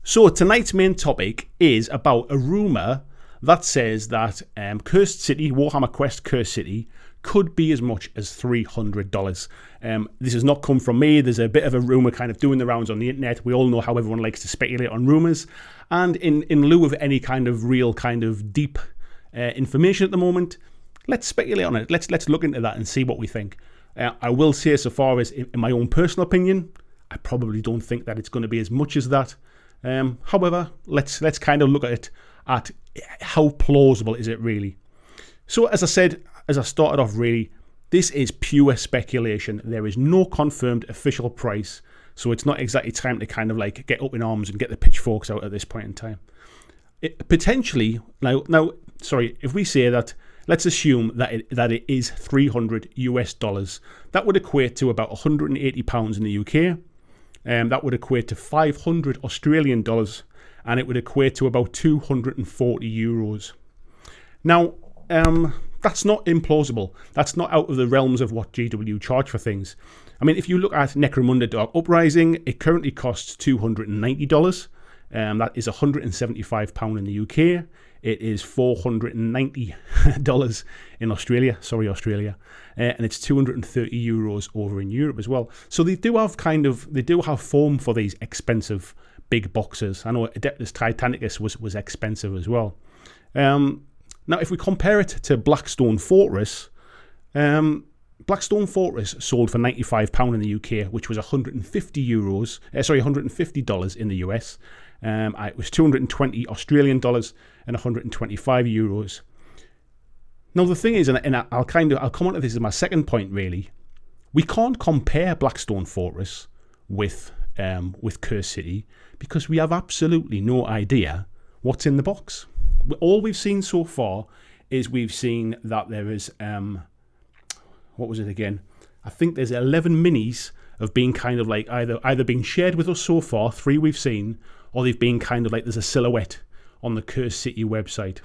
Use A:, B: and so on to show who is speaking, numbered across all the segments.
A: So tonight's main topic is about a rumour that says that Cursed City, Warhammer Quest Cursed City, could be as much as $300. This has not come from me. There's a bit of a rumour kind of doing the rounds on the internet. We all know how everyone likes to speculate on rumours. And in lieu of any kind of real kind of deep information at the moment, let's speculate on it. Let's look into that and see what we think. I will say, so far as in my own personal opinion, I probably don't think that it's going to be as much as that. However, let's kind of look at it at how plausible is it really. So as I said, as I started off, really, this is pure speculation. There is no confirmed official price, so it's not exactly time to kind of like get up in arms and get the pitchforks out at this point in time. Potentially, if we say that, let's assume that it is $300 US. That would equate to about £180 in the UK. That would equate to 500 Australian dollars, and it would equate to about 240 euros. Now, that's not implausible. That's not out of the realms of what GW charge for things. I mean, if you look at Necromunda Dark Uprising, it currently costs $290. That is £175 in the UK. It is $490 in Australia. Sorry, Australia. And it's 230 euros over in Europe as well. So they do have form for these expensive big boxes. I know Adeptus Titanicus was expensive as well. Now, if we compare it to Blackstone Fortress, Blackstone Fortress sold for £95 in the UK, which was $150 in the US. It was 220 Australian dollars and 125 euros. Now the thing is, and I'll come on to this as my second point really, we can't compare Blackstone Fortress with Cursed City because we have absolutely no idea what's in the box. All we've seen so far is we've seen that there is what was it again? I think there's 11 minis of being kind of like either being shared with us so far, 3 we've seen, or they've been kind of like there's a silhouette on the Cursed City website.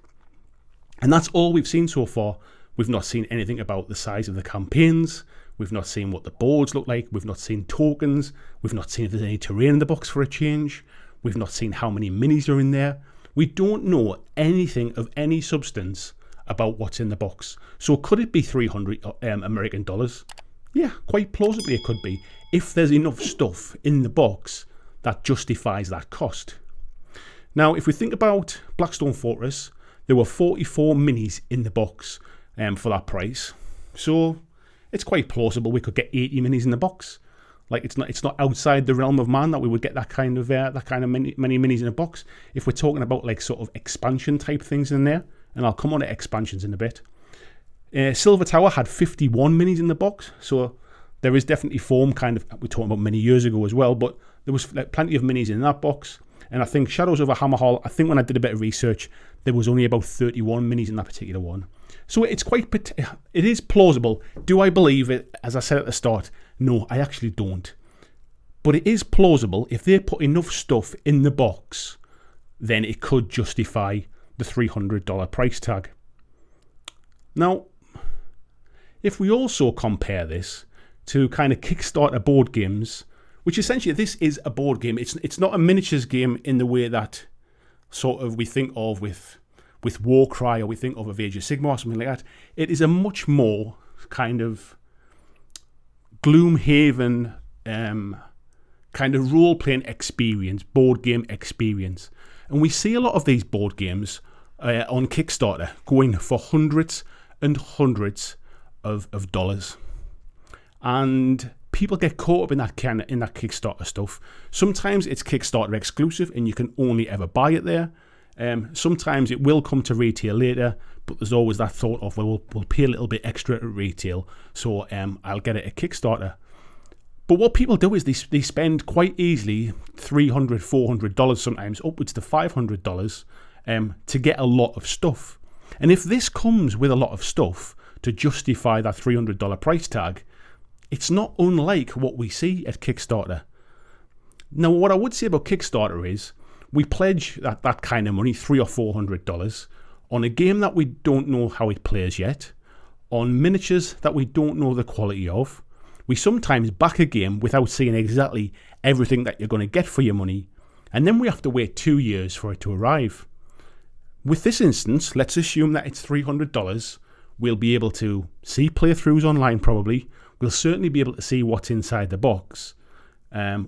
A: And that's all we've seen so far. We've not seen anything about the size of the campaigns. We've not seen what the boards look like. We've not seen tokens. We've not seen if there's any terrain in the box for a change. We've not seen how many minis are in there. We don't know anything of any substance about what's in the box. So could it be 300 American dollars? Yeah, quite plausibly it could be, if there's enough stuff in the box that justifies that cost. Now, if we think about Blackstone Fortress, there were 44 minis in the box for that price. So it's quite plausible we could get 80 minis in the box. Like it's not outside the realm of man that we would get that kind of many minis in a box. If we're talking about like sort of expansion type things in there, and I'll come on to expansions in a bit. Silver Tower had 51 minis in the box, so there is definitely form. Kind of, we're talking about many years ago as well, but there was like plenty of minis in that box. And I think Shadows over Hammerhall, I think when I did a bit of research, there was only about 31 minis in that particular one. So it is plausible. Do I believe it? As I said at the start, no, I actually don't. But it is plausible. If they put enough stuff in the box, then it could justify the $300 price tag. Now, if we also compare this to kind of Kickstarter board games, which essentially this is a board game. It's not a miniatures game in the way that sort of we think of with Warcry or we think of Age of Sigmar or something like that. It is a much more kind of Gloomhaven kind of role-playing experience, board game experience. And we see a lot of these board games on Kickstarter going for hundreds and hundreds of dollars. And people get caught up in that Kickstarter stuff. Sometimes it's Kickstarter exclusive and you can only ever buy it there. Sometimes it will come to retail later, but there's always that thought of, well, we'll pay a little bit extra at retail, so I'll get it at Kickstarter. But what people do is they spend quite easily $300, $400, sometimes upwards to $500 to get a lot of stuff. And if this comes with a lot of stuff to justify that $300 price tag, it's not unlike what we see at Kickstarter. Now, what I would say about Kickstarter is we pledge that kind of money, $300 or $400, on a game that we don't know how it plays yet, on miniatures that we don't know the quality of. We sometimes back a game without seeing exactly everything that you're going to get for your money. And then we have to wait 2 years for it to arrive. With this instance, let's assume that it's $300. We'll be able to see playthroughs online probably. We'll certainly be able to see what's inside the box.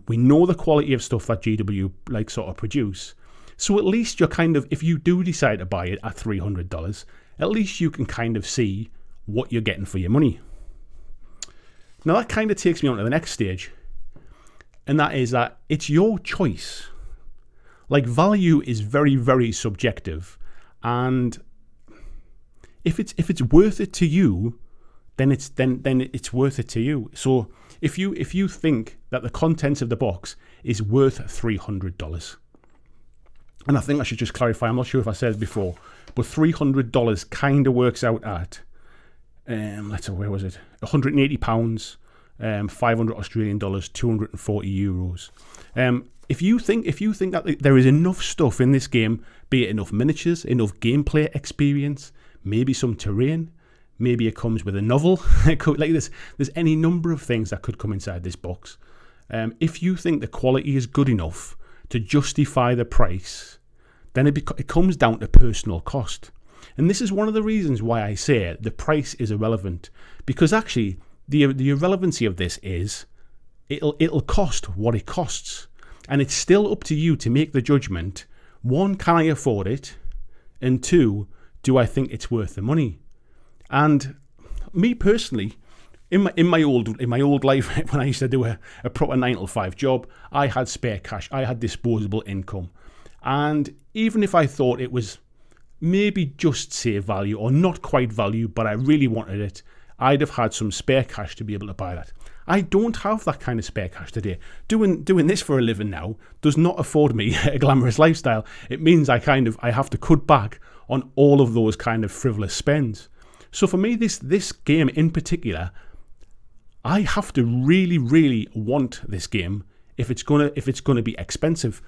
A: We know the quality of stuff that GW sort of produce. So at least you're kind of, if you do decide to buy it at $300, at least you can kind of see what you're getting for your money. Now that kind of takes me on to the next stage. And that is that it's your choice. Value is very, very subjective. And if it's worth it to you, then it's worth it to you. So if you think that the contents of the box is worth $300, and I think I should just clarify, I'm not sure if I said it before, but $300 kind of works out at where was it? £180, 500 Australian dollars, 240 euros. If you think that there is enough stuff in this game, be it enough miniatures, enough gameplay experience, maybe some terrain, maybe it comes with a novel, there's any number of things that could come inside this box. If you think the quality is good enough to justify the price, then it comes down to personal cost. And this is one of the reasons why I say the price is irrelevant, because actually the irrelevancy of this is it'll cost what it costs. And it's still up to you to make the judgment. 1, can I afford it? And 2, do I think it's worth the money? And me personally, in my old life, when I used to do a proper 9-to-5 job, I had spare cash, I had disposable income. And even if I thought it was maybe just say value or not quite value, but I really wanted it, I'd have had some spare cash to be able to buy that. I don't have that kind of spare cash today. Doing this for a living now does not afford me a glamorous lifestyle. It means I have to cut back on all of those kind of frivolous spends. So for me, this game in particular, I have to really, really want this game if it's gonna be expensive.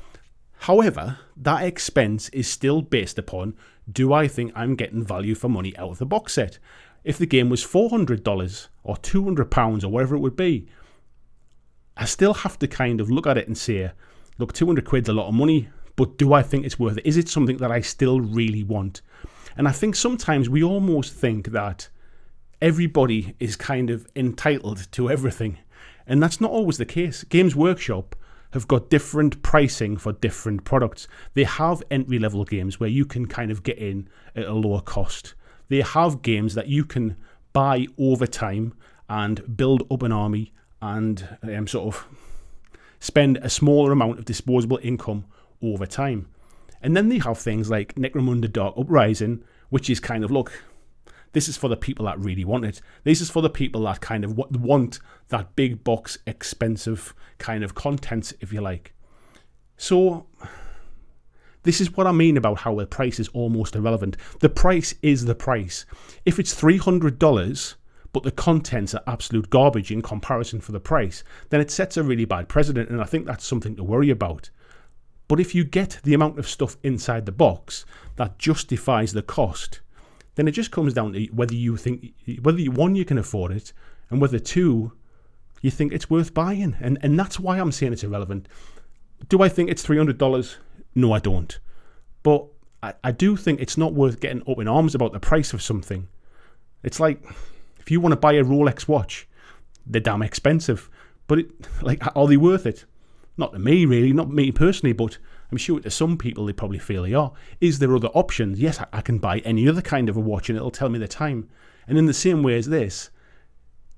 A: However, that expense is still based upon, do I think I'm getting value for money out of the box set? If the game was $400 or £200 or whatever it would be, I still have to kind of look at it and say, look, 200 quid's a lot of money, but do I think it's worth it? Is it something that I still really want? And I think sometimes we almost think that everybody is kind of entitled to everything. And that's not always the case. Games Workshop have got different pricing for different products. They have entry-level games where you can kind of get in at a lower cost. They have games that you can buy over time and build up an army and sort of spend a smaller amount of disposable income over time. And then they have things like Necromunda Dark Uprising, which is kind of, look, this is for the people that really want it. This is for the people that kind of want that big box, expensive kind of content, if you like. So this is what I mean about how the price is almost irrelevant. The price is the price. If it's $300, but the contents are absolute garbage in comparison for the price, then it sets a really bad precedent, and I think that's something to worry about. But if you get the amount of stuff inside the box that justifies the cost, then it just comes down to whether you can afford it, and whether 2, you think it's worth buying. And that's why I'm saying it's irrelevant. Do I think it's $300? No, I don't. But I do think it's not worth getting up in arms about the price of something. It's like, if you want to buy a Rolex watch, they're damn expensive. But are they worth it? Not to me, really. Not me personally, but I'm sure to some people they probably feel they are. Is there other options? Yes, I can buy any other kind of a watch and it'll tell me the time. And in the same way as this,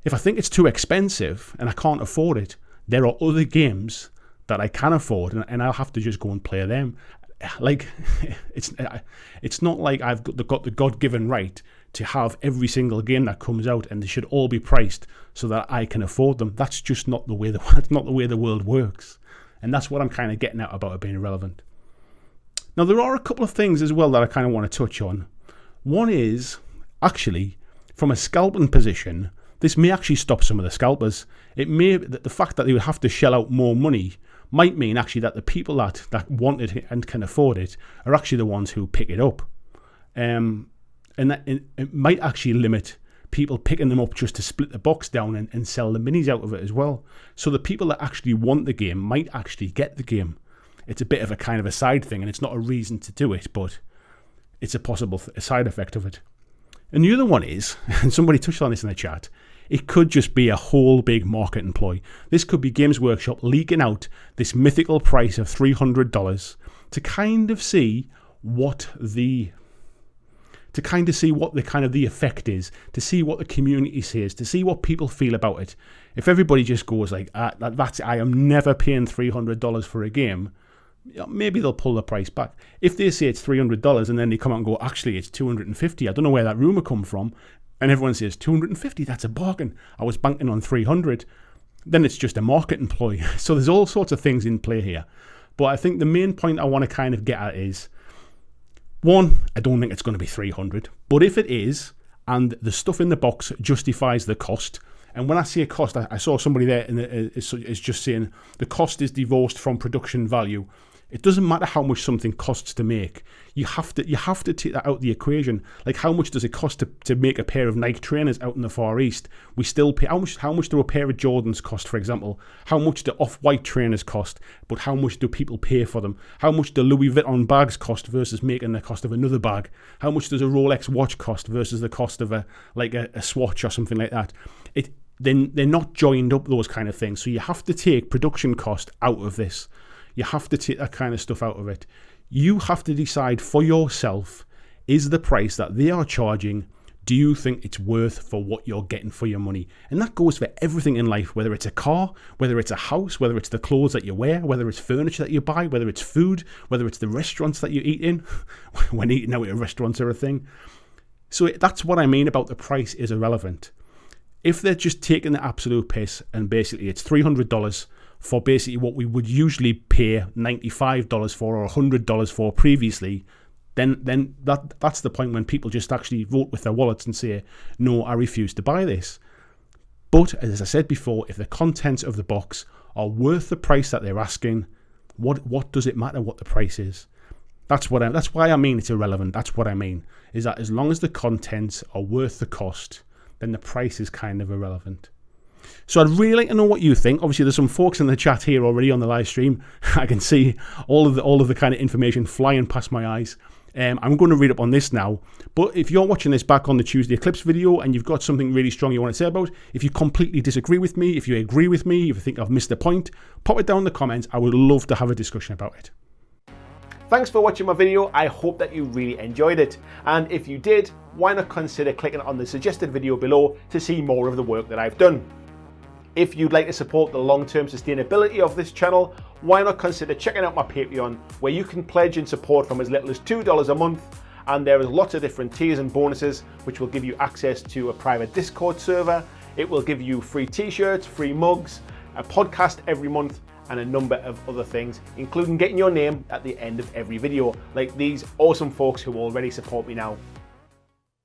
A: if I think it's too expensive and I can't afford it, there are other games that I can afford, and I'll have to just go and play them. It's not like I've got the God-given right to have every single game that comes out, and they should all be priced so that I can afford them. That's just not the way the world works, and that's what I'm kind of getting at about it being irrelevant. Now there are a couple of things as well that I kind of want to touch on. One is actually from a scalping position. This may actually stop some of the scalpers. It may, the fact that they would have to shell out more money might mean actually that the people that want it and can afford it are actually the ones who pick it up. And that it might actually limit people picking them up just to split the box down and sell the minis out of it as well. So the people that actually want the game might actually get the game. it's a bit of a kind of a side thing, and it's not a reason to do it, but it's a possible side effect of it. And the other one is, and somebody touched on this in the chat, it could just be a whole big marketing ploy. This could be Games Workshop leaking out this mythical price of $300 to kind of see what the effect is, to see what the community says, to see what people feel about it. If everybody just goes like, I am never paying $300 for a game, maybe they'll pull the price back. If they say it's $300 and then they come out and go, actually it's $250, I don't know where that rumor come from, and everyone says $250, that's a bargain, I was banking on $300, then it's just a marketing ploy. So there's all sorts of things in play here. But I think the main point I want to kind of get at is, one, I don't think it's going to be $300, but if it is, and the stuff in the box justifies the cost, and when I say cost, I saw somebody there is just saying the cost is divorced from production value. It doesn't matter how much something costs to make. You have to take that out of the equation. Like, how much does it cost to make a pair of Nike trainers out in the Far East? We still pay. How much do a pair of Jordans cost, for example? How much do Off-White trainers cost? But how much do people pay for them? How much do Louis Vuitton bags cost versus making the cost of another bag? How much does a Rolex watch cost versus the cost of a Swatch or something like that? Then they're not joined up, those kind of things. So you have to take production cost out of this. You have to take that kind of stuff out of it. You have to decide for yourself, is the price that they are charging, do you think it's worth for what you're getting for your money? And that goes for everything in life, whether it's a car, whether it's a house, whether it's the clothes that you wear, whether it's furniture that you buy, whether it's food, whether it's the restaurants that you eat in, when eating out at restaurants are a thing. So that's what I mean about the price is irrelevant. If they're just taking the absolute piss and basically it's $300 for basically what we would usually pay $95 for or $100 for previously, then that's the point when people just actually vote with their wallets and say, no, I refuse to buy this. But as I said before, if the contents of the box are worth the price that they're asking, what does it matter what the price is? That's why I mean it's irrelevant. That's what I mean, is that as long as the contents are worth the cost, then the price is kind of irrelevant. So I'd really like to know what you think. Obviously, there's some folks in the chat here already on the live stream. I can see all of the kind of information flying past my eyes. I'm going to read up on this now. But if you're watching this back on the Tuesday Eclipse video and you've got something really strong you want to say about, if you completely disagree with me, if you agree with me, if you think I've missed a point, pop it down in the comments. I would love to have a discussion about it. Thanks for watching my video. I hope that you really enjoyed it. And if you did, why not consider clicking on the suggested video below to see more of the work that I've done. If you'd like to support the long-term sustainability of this channel, why not consider checking out my Patreon, where you can pledge and support from as little as $2 a month, and there is lots of different tiers and bonuses which will give you access to a private Discord server. It will give you free t-shirts, free mugs, a podcast every month, and a number of other things, including getting your name at the end of every video, like these awesome folks who already support me now.